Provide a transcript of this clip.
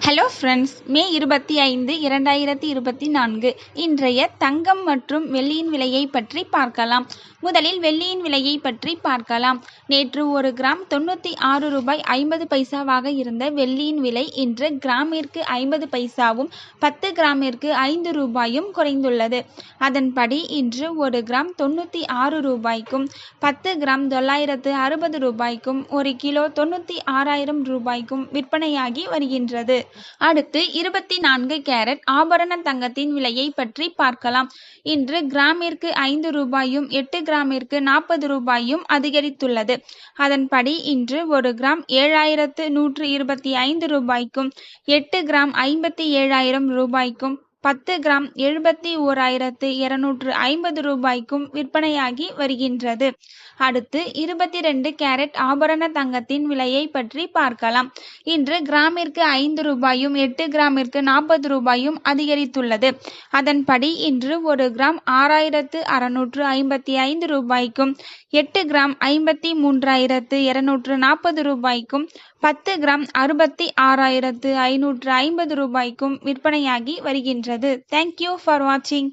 Hello friends, மே 25, 2024 இன்றைய தங்கம் மற்றும் வெள்ளியின் விலையை பற்றி பார்க்கலாம். முதலில் வெள்ளியின் விலையை பற்றி பார்க்கலாம். நேற்று ஒரு கிராம் 96 ரூபாய் 50 பைசாவாக இருந்த வெள்ளியின் விலை இன்று கிராமிற்கு 50 பைசாவும் 10 கிராமிற்கு 5 ரூபாயும் குறைந்துள்ளது. அதன்படி இன்று ஒரு கிராம் 96 ரூபாய்க்கும் 10 கிராம் 960 ரூபாய்க்கும் 1 கிலோ 96,000 ரூபாய்க்கும் விற்பனையாகி வருகின்றது. அடுத்து 24 கேரட் ஆபரண தங்கத்தின் விலையை பற்றி பார்க்கலாம். இன்று கிராமிற்கு 5 ரூபாயும் 8 கிராமிற்கு 40 ரூபாயும் அதிகரித்துள்ளது. அதன்படி இன்று ஒரு கிராம் 7,125 ரூபாய்க்கும் 8 கிராம் 57,000 ரூபாய்க்கும் 10 கிராம் 71,250 ரூபாய்க்கும் விற்பனையாகி வருகின்றது. அடுத்து 22 கேரட் ஆபரண தங்கத்தின் விலையை பற்றி பார்க்கலாம். இன்று கிராமிற்கு 5 ரூபாயும் 8 கிராமிற்கு 40 ரூபாயும் அதிகரித்துள்ளது. அதன்படி இன்று ஒரு கிராம் 6,655 ரூபாய்க்கும் 8 கிராம் 53,240 ரூபாய்க்கும் 10 கிராம் 66,550 ரூபாய்க்கும் விற்பனையாகி வருகின்றது. தேங்க்யூ ஃபார் வாட்சிங்.